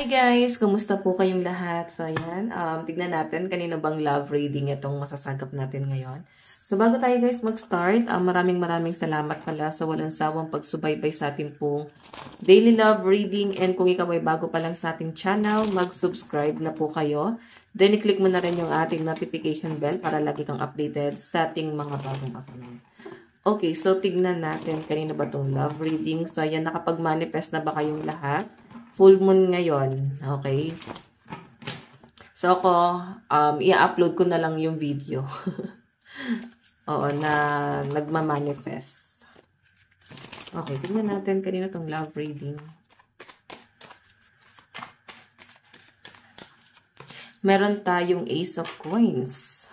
Hi guys! Kumusta po kayong lahat? So ayan, tignan natin kanino bang love reading itong masasagap natin ngayon. So bago tayo guys mag-start, maraming salamat pala sa walang sawang pagsubaybay sa ating pong daily love reading. And kung ikaw ay bago pa lang sa ating channel, mag-subscribe na po kayo. Then i-click mo na rin yung ating notification bell para lagi kang updated sa ating mga bagong upload. Okay, so tignan natin kanino ba itong love reading. So ayan, nakapag-manifest na ba kayong lahat? Full moon ngayon. Okay. So ako, i-upload ko na lang yung video. Oo, na nagma-manifest. Okay, tingnan natin kanina tong love reading. Meron tayong Ace of Coins.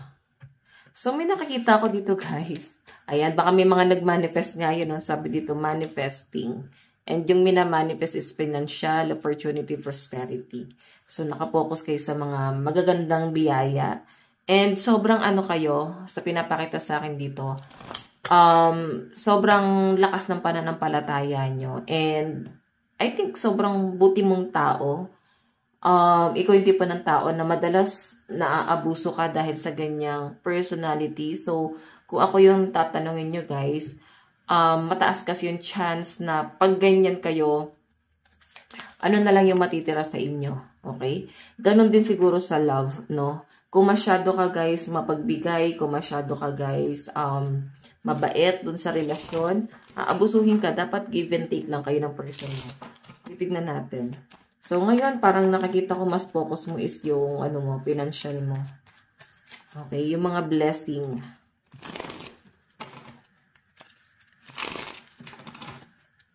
So may nakakita ko dito guys. Ayan, baka may mga nag-manifest ngayon. No? Sabi dito, manifesting. And yung minamanifest is financial, opportunity, prosperity. So, nakapokus kayo sa mga magagandang biyaya. And sobrang ano kayo, sa pinapakita sa akin dito, sobrang lakas ng pananampalataya nyo. And I think sobrang buti mong tao. Ikaw yung tipo ng tao na madalas naaabuso ka dahil sa ganyang personality. So, kung ako yung tatanungin nyo guys, mataas kasi yung chance na pag ganyan kayo, ano na lang yung matitira sa inyo. Okay? Ganon din siguro sa love, no? Kung masyado ka guys mapagbigay, kung masyado ka guys mabait dun sa relasyon, aabusuhin ka. Dapat give and take lang kayo ng person mo. Titignan natin. So, ngayon, parang nakikita ko mas focus mo is yung ano mo, financial mo. Okay? Yung mga blessing.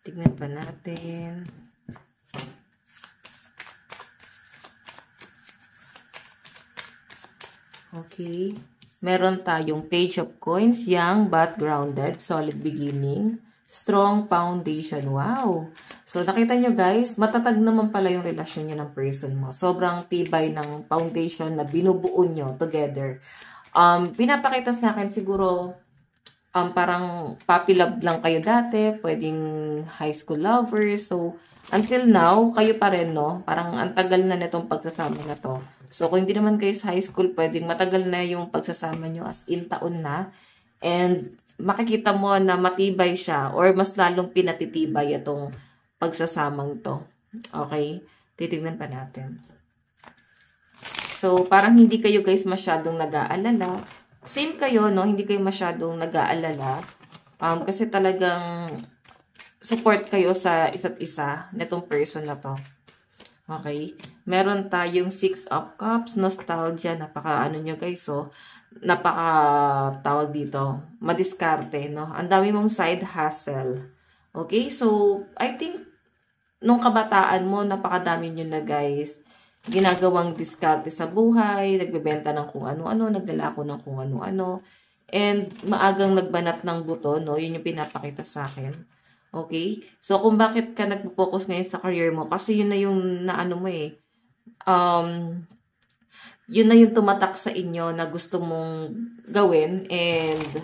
Tignan pa natin. Okay. Meron tayong Page of Coins, young but grounded, solid beginning, strong foundation. Wow! So, nakita nyo guys, matatag naman pala yung relasyon nyo ng person mo. Sobrang tibay ng foundation na binubuo nyo together. Pinapakita sa akin siguro, parang puppy love lang kayo dati, pwedeng high school lovers. So, until now, kayo pa rin, no? Parang ang tagal na nitong pagsasama na to. So, kung hindi naman kayo sa high school, pwedeng matagal na yung pagsasama nyo as in taon na. And, makikita mo na matibay siya or mas lalong pinatitibay itong pagsasamang to. Okay? Titignan pa natin. So, parang hindi kayo guys masyadong nag-aalala. Same kayo, no? Hindi kayo masyadong nag-aalala. Kasi talagang support kayo sa isa't isa netong person na to. Okay? Meron tayong 6 of Cups, nostalgia. Napaka, ano nyo guys, so, napaka, tawag dito, madiskarte, no? Ang dami mong side hustle. Okay? So, I think, nung kabataan mo, napakadami nyo na guys, ginagawang diskarte sa buhay, nagbebenta ng kung ano-ano, naglalako ng kung ano-ano, and maagang nagbanat ng buto, no? Yun yung pinapakita sa akin. Okay? So, kung bakit ka nagpo-focus ngayon sa career mo, kasi yun na yung naano mo eh. Yun na yung tumatak sa inyo na gusto mong gawin, and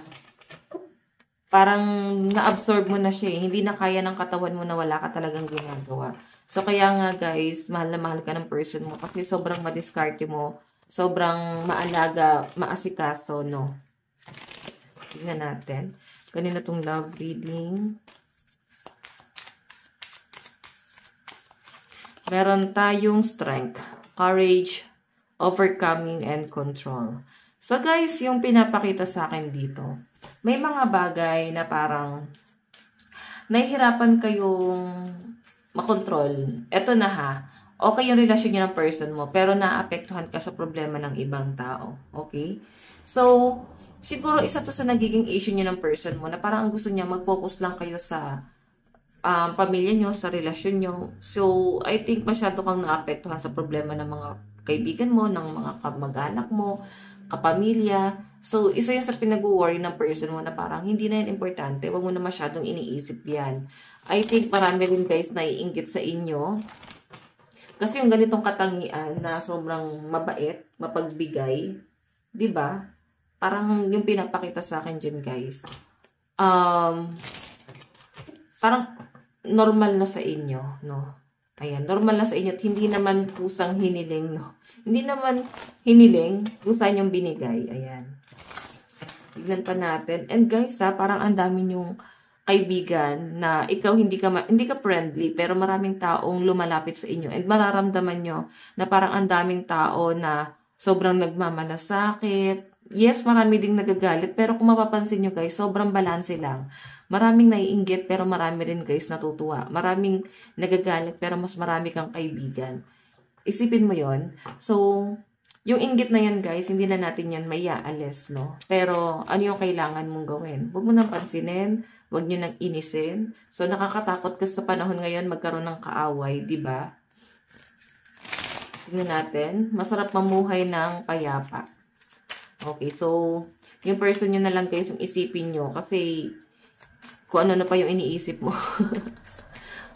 parang na-absorb mo na siya eh. Hindi na kaya ng katawan mo na wala ka talagang ginagawa. So, kaya nga guys, mahal na mahal ka ng person mo kasi sobrang madiskarte mo, sobrang maalaga, maasikaso, no? Tingnan natin. Kanina itong love reading. Meron tayong strength, courage, overcoming, and control. So guys, yung pinapakita sa akin dito, may mga bagay na parang nahihirapan kayong makontrol. Eto na ha. Okay yung relasyon niya ng person mo, pero naapektuhan ka sa problema ng ibang tao. Okay? So, siguro isa to sa nagiging issue niya ng person mo na parang ang gusto niya mag-focus lang kayo sa pamilya nyo, sa relasyon nyo. So, I think masyado kang naapektuhan sa problema ng mga kaibigan mo, ng mga kamag-anak mo, kapamilya. So, isa yun sa pinag-worry ng person mo na parang hindi na yan importante. Huwag mo na masyadong iniisip yan. I think marami rin guys na iinggit sa inyo. Kasi yung ganitong katangian na sobrang mabait, mapagbigay, 'di ba? Parang yung pinapakita sa akin dyan guys. Parang normal na sa inyo, no? Ayan, normal na sa inyo at hindi naman pusang hiniling, no? Hindi naman hiniling, pusa yung binigay. Ayan. Tignan pa natin. And guys, parang ang dami yung kaibigan na ikaw hindi ka friendly pero maraming taong lumalapit sa inyo and mararamdaman nyo na parang ang daming tao na sobrang nagmamalasakit. Yes, marami ding nagagalit pero kung mapapansin nyo guys, sobrang balanse lang. Maraming naiinggit pero marami rin guys natutuwa. Maraming nagagalit pero mas marami kang kaibigan. Isipin mo yon. So, yung inggit na yan guys, hindi na natin yan maiaalis, no? Pero ano yung kailangan mong gawin? Huwag mo nang pansinin, huwag nyo nang inisin. So, nakakatakot kasi sa panahon ngayon magkaroon ng kaaway, di ba? Tingnan natin, masarap mamuhay ng payapa. Okay, so, yung person nyo na lang guys, yung isipin nyo kasi kung ano na pa yung iniisip mo.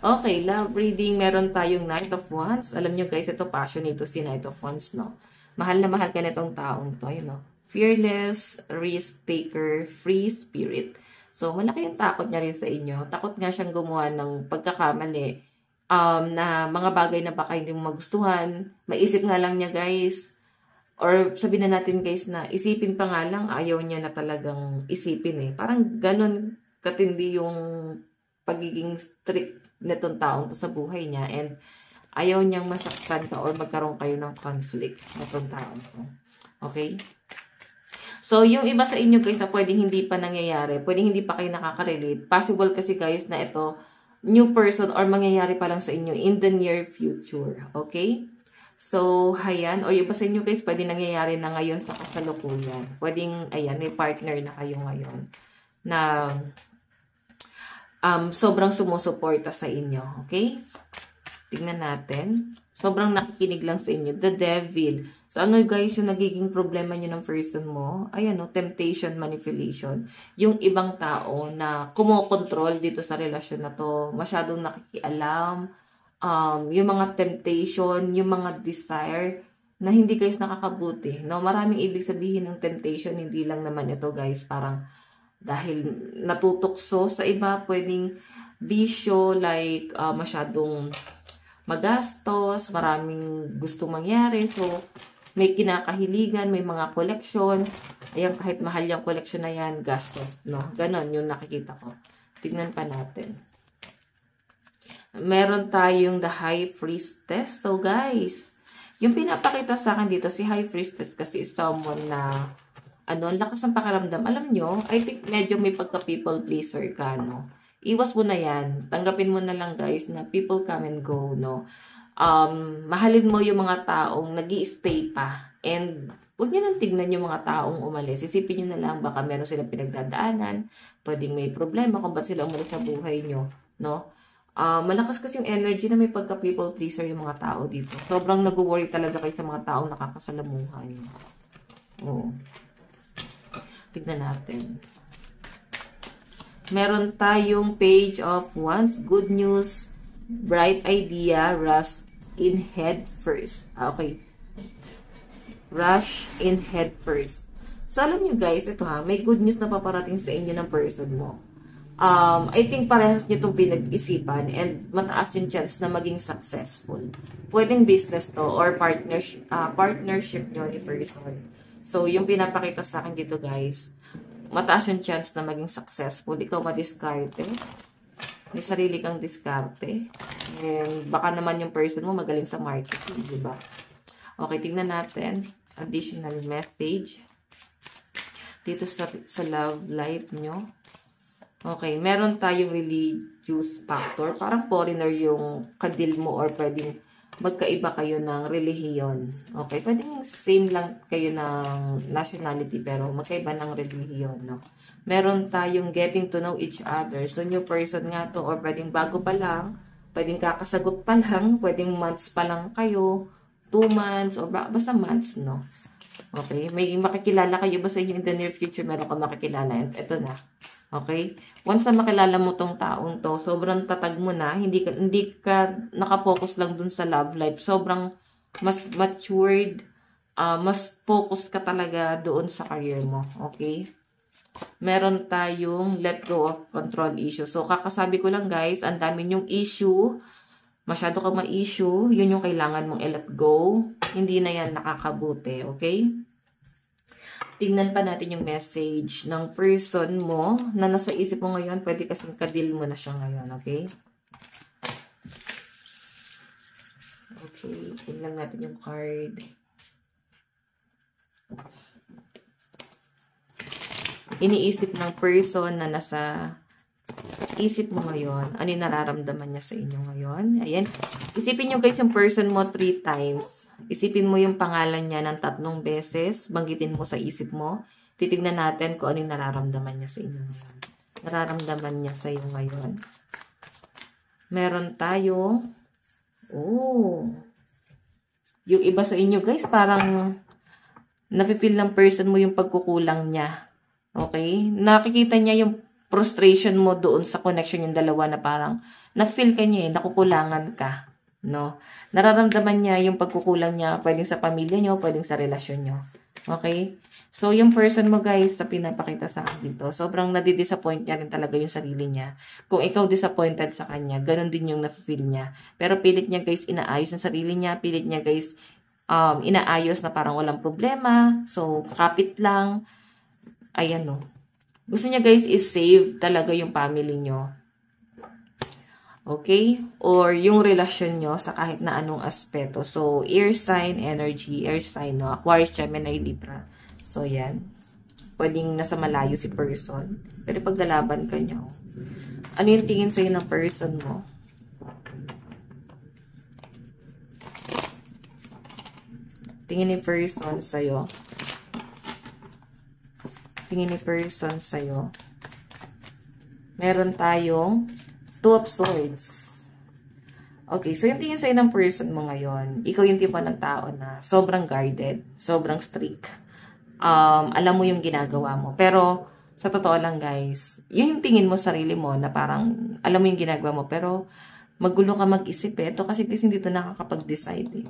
Okay, love reading. Meron tayong Knight of Wands. Alam nyo guys, ito passion ito si Knight of Wands, no? Mahal na mahal ka nitong taong to, you know. Fearless, risk taker, free spirit. So, malaki yung takot niya rin sa inyo. Takot nga siyang gumawa ng pagkakamali na mga bagay na baka hindi mo magustuhan. Maisip nga lang niya guys. Or sabihin na natin guys na isipin pa nga lang, ayaw niya na talagang isipin eh. Parang ganun katindi yung pagiging strict nitong taong to sa buhay niya and ayaw niyang masaktan ka or magkaroon kayo ng conflict nitong taong to. Okay? So, yung iba sa inyo guys na pwedeng hindi pa nangyayari, pwedeng hindi pa kayo nakaka-relate. Possible kasi guys na ito, new person or mangyayari pa lang sa inyo in the near future. Okay? So, ayan. O yung iba sa inyo guys, pwedeng nangyayari na ngayon sa kasalukuyan. Pwedeng, ayan, may partner na kayo ngayon na sobrang sumusuporta sa inyo. Okay? Tingnan natin. Sobrang nakikinig lang sa inyo. The Devil. So, ano guys, yung nagiging problema nyo ng person mo? Ayan, no? Temptation, manipulation. Yung ibang tao na kumokontrol dito sa relasyon na to. Masyadong nakikialam. Yung mga temptation, yung mga desire na hindi guys nakakabuti. No? Maraming ibig sabihin ng temptation. Hindi lang naman ito guys. Parang dahil natutukso sa iba, pwedeng bisyo, like masyadong magastos, maraming gusto mangyari. So, may kinakahiligan, may mga koleksyon. Ayan, kahit mahal yung koleksyon na yan, gastos, no? Ganon yung nakikita ko. Tignan pa natin. Meron tayong the High Priestess. So, guys, yung pinapakita sa akin dito, si High Priestess kasi is someone na ang lakas ng pakiramdam. Alam nyo, I think medyo may pagka-people pleaser ka, no? Iwas mo na yan. Tanggapin mo na lang, guys, na people come and go, no? Mahalin mo yung mga taong nag-i-stay pa. And, huwag nyo nang tignan yung mga taong umalis. Isipin nyo na lang, baka meron silang pinagdadaanan. Pwedeng may problema kung ba't sila umalis sa buhay nyo, no? Malakas kasi yung energy na may pagka-people pleaser yung mga tao dito. Sobrang nag-worry talaga kayo sa mga taong nakakasalamuhan. Oo. Tignan natin. Meron tayong Page of Wands, good news, bright idea, rush in head first. Okay. Rush in head first. So, alam nyo guys, ito may good news na paparating sa inyo ng person mo. I think parehas nyo itong pinag-isipan and mataas yung chance na maging successful. Pwedeng business to or partnership nyo ni person. So, yung pinapakita sa akin dito guys, mataas yung chance na maging successful. Ikaw madiskarte. May sarili kang diskarte. And baka naman yung person mo magaling sa marketing, di ba? Okay, tingnan natin. Additional message. Dito sa love life nyo. Okay, meron tayong religious factor. Parang foreigner yung kadil mo or pwedeng magkaiba kayo ng relihiyon. Okay, pwedeng same lang kayo ng nationality pero magkaiba ng relihiyon, no? Meron tayong getting to know each other. So, new person nga to or pwedeng bago pa lang, pwedeng kakasagot pa lang, pwedeng months pa lang kayo, 2 months, o basta months, no? Okay, may makikilala kayo ba sa inyo in the near future? Meron ka makikilala. Ito na. Okay? Once na makilala mo tong taong to, sobrang tatag mo na, hindi ka nakapokus lang dun sa love life. Sobrang mas matured, mas focus ka talaga doon sa career mo. Okay? Meron tayong let go of control issue. So, kakasabi ko lang guys, ang dami yung issue masyado kang ma-issue, yun yung kailangan mong i-let go. Hindi na yan nakakabuti, okay? Tingnan pa natin yung message ng person mo na nasa isip mo ngayon. Pwede kasing kadil mo na siya ngayon, okay? Okay, tingnan natin yung card. Iniisip ng person na nasa isip mo ngayon, ano yung nararamdaman niya sa inyo ngayon. Ayan. Isipin nyo guys yung person mo 3 times. Isipin mo yung pangalan niya ng 3 beses. Banggitin mo sa isip mo. Titignan natin kung ano yung nararamdaman niya sa inyo ngayon. Nararamdaman niya sa iyo ngayon. Meron tayong yung iba sa inyo guys, parang nafe-feel ng person mo yung pagkukulang niya. Okay? Nakikita niya yung frustration mo doon sa connection yung dalawa na parang na-feel ka niya nakukulangan ka. No? Nararamdaman niya yung pagkukulang niya, pwedeng sa pamilya niyo, pwedeng sa relasyon niyo. Okay? So, yung person mo guys, sa pinapakita sa akin dito, sobrang nadi-disappoint niya rin talaga yung sarili niya. Kung ikaw disappointed sa kanya, ganun din yung na-feel niya. Pero pilit niya guys, inaayos ang sarili niya. Pilit niya guys, inaayos na parang walang problema. So, kapit lang. Ayan no. Gusto niya guys is-save talaga yung family niyo. Okay? Or yung relasyon nyo sa kahit na anong aspeto. So, air sign, energy, air sign, no? Aquarius, Gemini, Libra. So, yan. Pwedeng nasa malayo si person. Pero pag lalaban ka nyo, ano yung tingin sa'yo ng person mo? Tingin ni person sa'yo. Tingin ni person sa'yo. Meron tayong 2 of Swords. Okay, so yung tingin sa'yo ng person mo ngayon, ikaw yung tipo ng tao na sobrang guarded, sobrang strict. Alam mo yung ginagawa mo. Pero, sa totoo lang guys, yung tingin mo sarili mo na parang alam mo yung ginagawa mo, pero magulo ka mag-isip eh. Ito kasi hindi ito nakakapag-decide eh.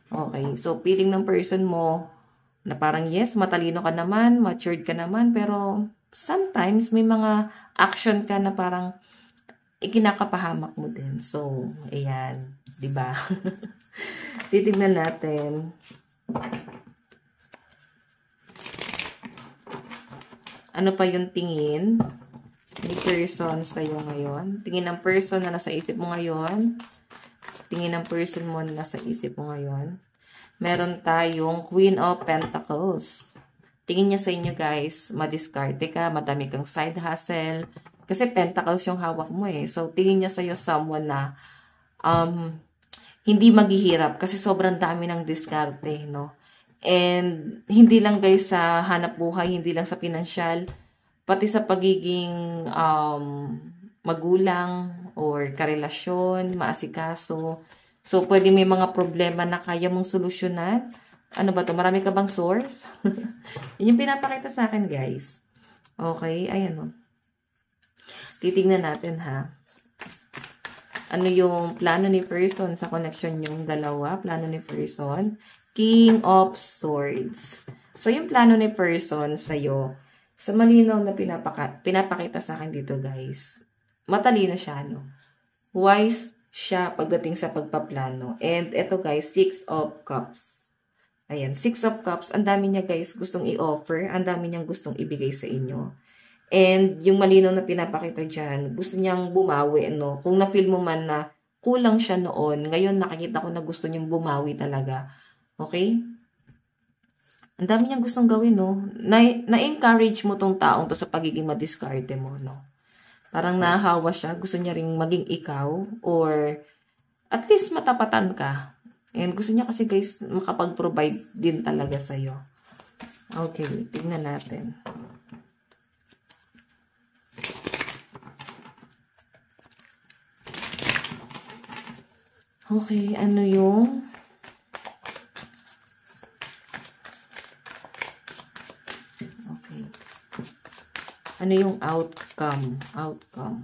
Okay, so feeling ng person mo na parang yes, matalino ka naman, matured ka naman, pero sometimes may mga action ka na parang ikinakapahamak mo din. So, ayan, 'di ba? Titingnan natin. Ano pa yung tingin ni person sa iyo ngayon? Tingin ng person na nasa isip mo ngayon. Tingin ng person mo na nasa isip mo ngayon. Meron tayong Queen of Pentacles. Tingin niya sa inyo guys, madiskarte ka, madami kang side hustle. Kasi pentacles yung hawak mo eh. So, tingin niya sa iyo someone na hindi maghihirap kasi sobrang dami ng diskarte, no? And hindi lang guys sa hanap buhay, hindi lang sa pinansyal, pati sa pagiging magulang or karelasyon, maasikaso. So, pwede may mga problema na kaya mong solusyonan. Ano ba to? Marami ka bang source? Yun yung pinapakita sa akin guys. Okay, ayan o. Titignan natin ha. Ano yung plano ni person sa connection yung dalawa? Plano ni person. King of Swords. So, yung plano ni person sa'yo, sa malinaw na pinapakita sa akin dito, guys, matalino siya, no? Wise siya pagdating sa pagpaplano. And ito, guys, 6 of Cups. Ayan, 6 of Cups. Ang dami niya, guys, gustong i-offer. Ang dami niyang gustong ibigay sa inyo. And yung malinaw na pinapakita dyan, gusto niyang bumawi, no? Kung na-feel mo man na kulang siya noon, ngayon nakikita ko na gusto niyang bumawi talaga. Okay? Ang dami niyang gustong gawin, no? Na-encourage mo tong taong to sa pagiging madiskarte mo, no? Parang nahahawa siya. Gusto niya ring maging ikaw or at least matapatan ka. And gusto niya kasi, guys, makapag-provide din talaga sa'yo. Okay, tingnan natin. Okay, ano yung ano yung outcome? Outcome.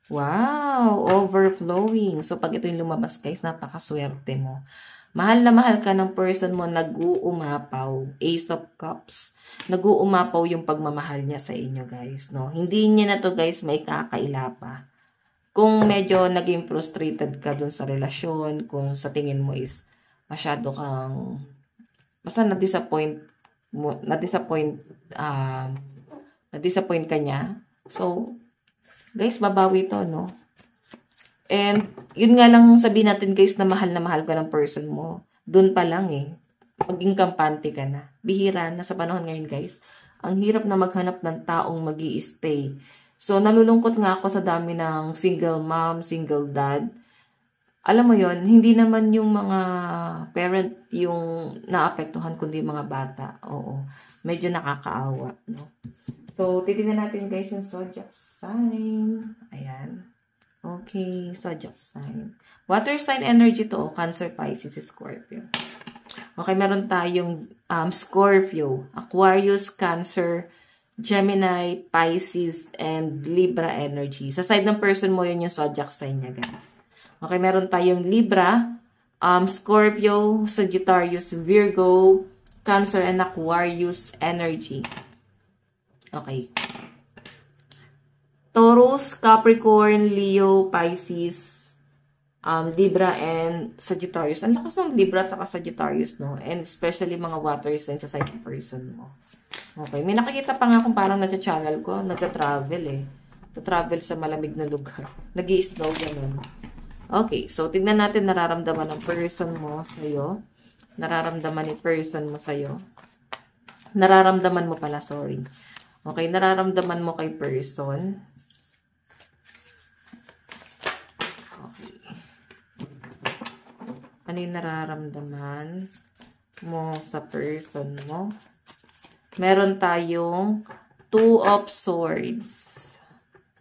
Wow! Overflowing. So, pag ito yung lumabas, guys, napakaswerte mo. Mahal na mahal ka ng person mo, nag-uumapaw. Ace of Cups. Nag-uumapaw yung pagmamahal niya sa inyo, guys. No? Hindi niya na to, guys, may kakaila pa. Kung medyo naging frustrated ka dun sa relasyon, kung sa tingin mo is masyado kang, basta na-disappoint ka niya. So, guys, babawi to, no? And, yun nga lang sabihin natin, guys, na mahal ka ng person mo. Doon pa lang, maging kampante ka na. Bihira na sa panahon ngayon, guys. Ang hirap na maghanap ng taong magi-stay. So, nalulungkot nga ako sa dami ng single mom, single dad. Alam mo yon, hindi naman yung mga parent yung naapektuhan, kundi mga bata. Oo, medyo nakakaawa, no? So, titignan natin, guys, yung zodiac sign. Ayan. Okay, zodiac sign. Water sign energy to, Cancer, Pisces, Scorpio. Okay, meron tayong Scorpio, Aquarius, Cancer, Gemini, Pisces, and Libra energy. Sa side ng person mo, yun yung zodiac sign niya, guys. Okay, meron tayong Libra, Scorpio, Sagittarius, Virgo, Cancer, and Aquarius energy. Okay. Taurus, Capricorn, Leo, Pisces, Libra, and Sagittarius. Ang lakas ng Libra at saka Sagittarius, no? And especially mga water signs sa side ng person mo. Okay. May nakikita pa nga kung parang nasa-channel ko, nagka-travel Nagka-travel sa malamig na lugar. Nag-i-snow, ganun. Okay. So, tignan natin nararamdaman ng person mo sa'yo. Nararamdaman ni person mo sa'yo. Nararamdaman mo pala, sorry. Okay. Nararamdaman mo kay person. Ano yung nararamdaman mo sa person mo? Meron tayong Two of Swords.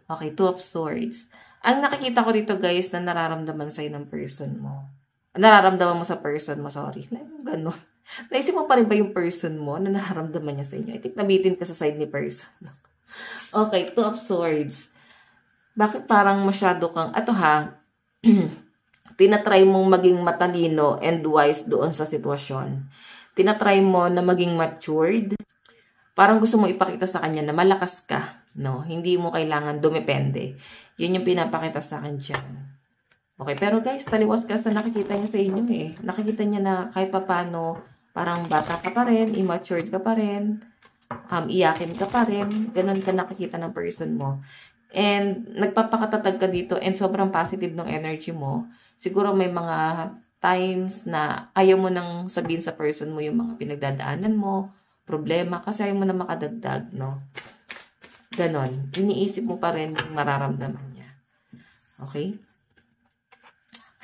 Okay, Two of Swords. Ang nakikita ko dito, guys, na nararamdaman sa'yo ng person mo. Nararamdaman mo sa person mo, sorry. Ganun. Naisip mo pa rin ba yung person mo na nararamdaman niya sa inyo? I think namitin ka sa side ni person. Okay, Two of Swords. Bakit parang masyado kang, tinatry mong maging matalino and wise doon sa sitwasyon. Tinatry mo na maging matured. Parang gusto mo ipakita sa kanya na malakas ka. No? Hindi mo kailangan dumepende. Yun yung pinapakita sa akin dyan. Okay, pero guys, taliwas ka sa nakikita niya sa inyo Nakikita niya na kahit papano, parang bata ka pa rin, immature ka pa rin, iyakin ka pa rin. Ganun ka nakikita ng person mo. And nagpapakatatag ka dito and sobrang positive ng energy mo. Siguro may mga times na ayaw mo nang sabihin sa person mo yung mga pinagdadaanan mo, problema, kasi ayaw mo na makadagdag, no? Ganon. Iniisip mo pa rin yung mararamdaman niya. Okay?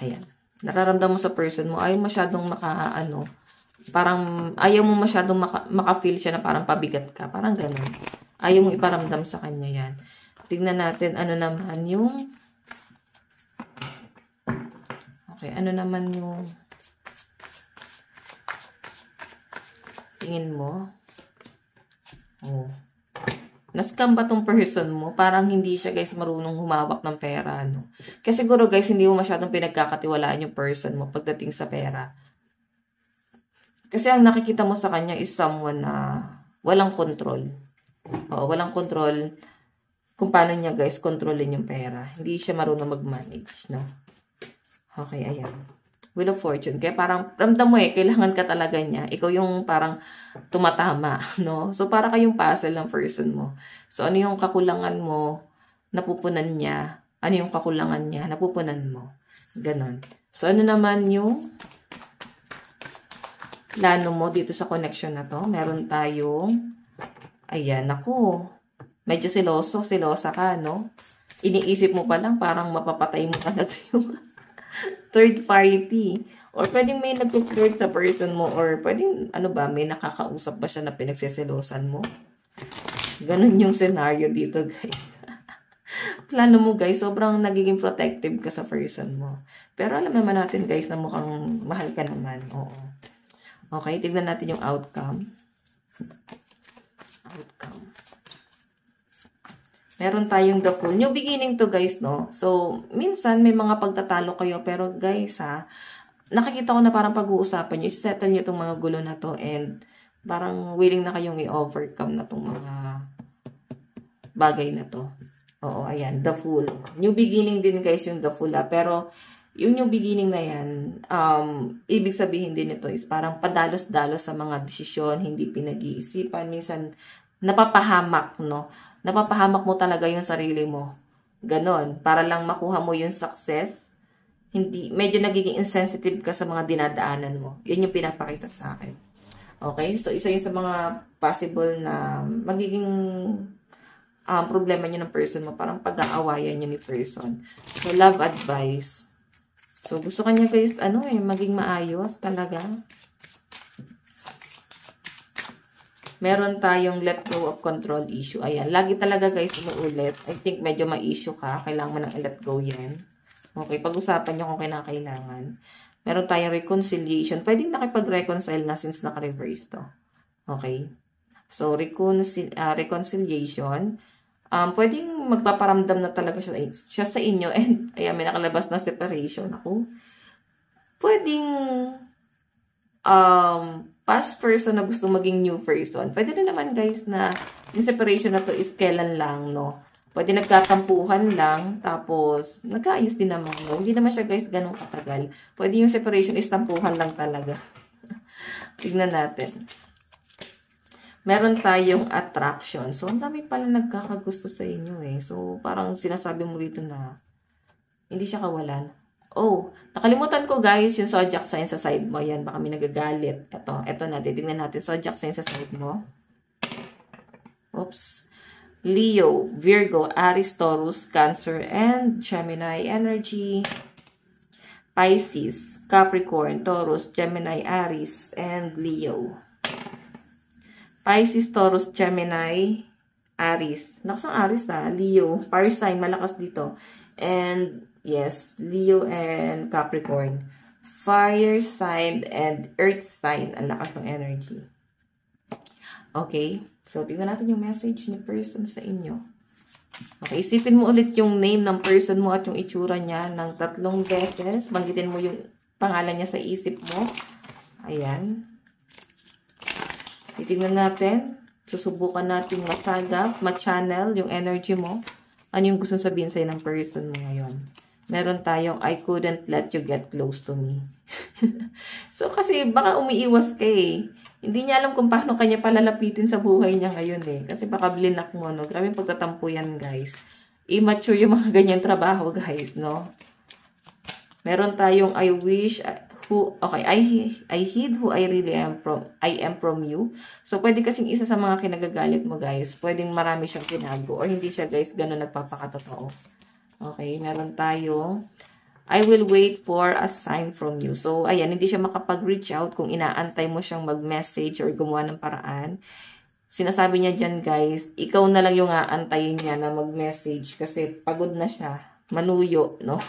Ayan. Nararamdaman mo sa person mo, ayaw masyadong parang ayaw mo masyadong maka-feel siya na parang pabigat ka. Parang ganon. Ayaw mo iparamdam sa kanya yan. Tingnan natin ano naman yung tingin mo? Nascam ba tong person mo? Parang hindi siya, guys, marunong humawak ng pera, no? Kasi siguro, guys, hindi mo masyadong pinagkakatiwalaan yung person mo pagdating sa pera. Kasi ang nakikita mo sa kanya is someone na walang control. Walang control kung paano niya, guys, kontrolin yung pera. Hindi siya marunong mag-manage, no? Okay, ayan. Wheel of Fortune. Kaya parang, ramdam mo kailangan ka talaga niya. Ikaw yung parang tumatama, no? So, para kayong puzzle ng person mo. So, ano yung kakulangan mo, napupunan niya? Ano yung kakulangan niya, napupunan mo? Ganon. So, ano naman yung plano mo dito sa connection na to? Meron tayong, ayan, ako. Medyo selosa ka, no? Iniisip mo pa lang, parang mapapatay mo talaga yung third party. Or pwedeng may nag-flirt sa person mo, or pwedeng, may nakakausap ba siya na pinagseselosan mo? Ganun yung scenario dito, guys. Plano mo, guys, sobrang nagiging protective ka sa person mo. Pero alam naman natin, guys, na mukhang mahal ka naman. Oo. Okay, tignan natin yung outcome. Meron tayong the Fool. New beginning to, guys, no? So, minsan may mga pagtatalo kayo, pero guys, nakikita ko na parang pag-uusapan nyo, isettle nyo itong mga gulo na to, and parang willing na kayong i-overcome na itong mga bagay na to. Oo, ayan, the Fool. New beginning din guys yung the Fool, pero yung new beginning na yan, ibig sabihin din ito is parang padalos-dalos sa mga desisyon, hindi pinag-iisipan, minsan napapahamak, no? Napapahamak mo talaga yung sarili mo. Ganon, para lang makuha mo yung success, hindi, medyo nagiging insensitive ka sa mga dinadaanan mo. Yun yung pinapakita sa akin. Okay? So, isa yun sa mga possible na magiging problema niyo ng person mo. Parang pag-aawayan niyo ni person. So, love advice. So, gusto kanya guys, maging maayos talaga. Meron tayong let go of control issue. Ayan, lagi talaga guys umuulit. I think medyo ma-issue ka. Kailangan mo nang i-let go yan. Okay, pag-usapan nyo kung kinakailangan. Meron tayong reconciliation. Pwedeng nakipag-reconcile na since naka-reverse to. Okay. So, reconciliation. Pwedeng magpaparamdam na talaga siya sa inyo and ayan, may nakalabas na separation ako. Pwedeng past person na gusto maging new person. Pwede na naman guys na yung separation na to is kailan lang, no? Pwede nagkatampuhan lang, tapos nagkaayos din naman, no? Hindi naman siya guys ganun katagal. Pwede yung separation is tampuhan lang talaga. Tignan natin. Meron tayong attraction. So, ang dami pala nagkakagusto sa inyo eh. So, parang sinasabi mo dito na hindi siya kawalan. Oh, nakalimutan ko guys yung zodiac sign sa side mo. Yan, baka may nagagalit. Ito na, titignan natin. Zodiac sign sa side mo. Oops. Leo, Virgo, Aries, Taurus, Cancer, and Gemini energy. Pisces, Capricorn, Taurus, Gemini, Aries, and Leo. Pisces, Taurus, Gemini, Aries. Lakas ang Aries na. Leo. Fire sign. Malakas dito. And, yes, Leo and Capricorn. Fire sign and earth sign. Ang lakas ng energy. Okay. So, tingnan natin yung message ni person sa inyo. Okay. Isipin mo ulit yung name ng person mo at yung itsura niya ng 3 beses. Banggitin mo yung pangalan niya sa isip mo. Ayan. Titignan natin. Susubukan natin masagap, ma-channel yung energy mo. Ano yung gusto sabihin sa'yo ng person mo ngayon? Meron tayong, I couldn't let you get close to me. So, kasi baka umiiwas ka eh. Hindi niya alam kung paano kanya palalapitin sa buhay niya ngayon eh. Kasi baka blinak mo, no? Grabe pagtatampo yan, guys. Immature yung mga ganyang trabaho, guys, no? Meron tayong, I wish... Okay, I hid who I really am from you. So, pwede kasing isa sa mga kinagagalit mo, guys. Pwedeng marami siyang tinago. Or hindi siya, guys, ganun nagpapakatotoo. Okay, meron tayong I will wait for a sign from you. So, ayan, hindi siya makapag-reach out kung inaantay mo siyang mag-message or gumawa ng paraan. Sinasabi niya dyan, guys, ikaw na lang yung aantayin niya na mag-message kasi pagod na siya. Manuyo, no?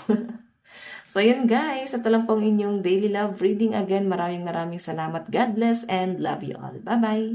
So, yun guys. Ito lang pong inyong daily love reading. Again, maraming salamat. God bless and love you all. Bye-bye!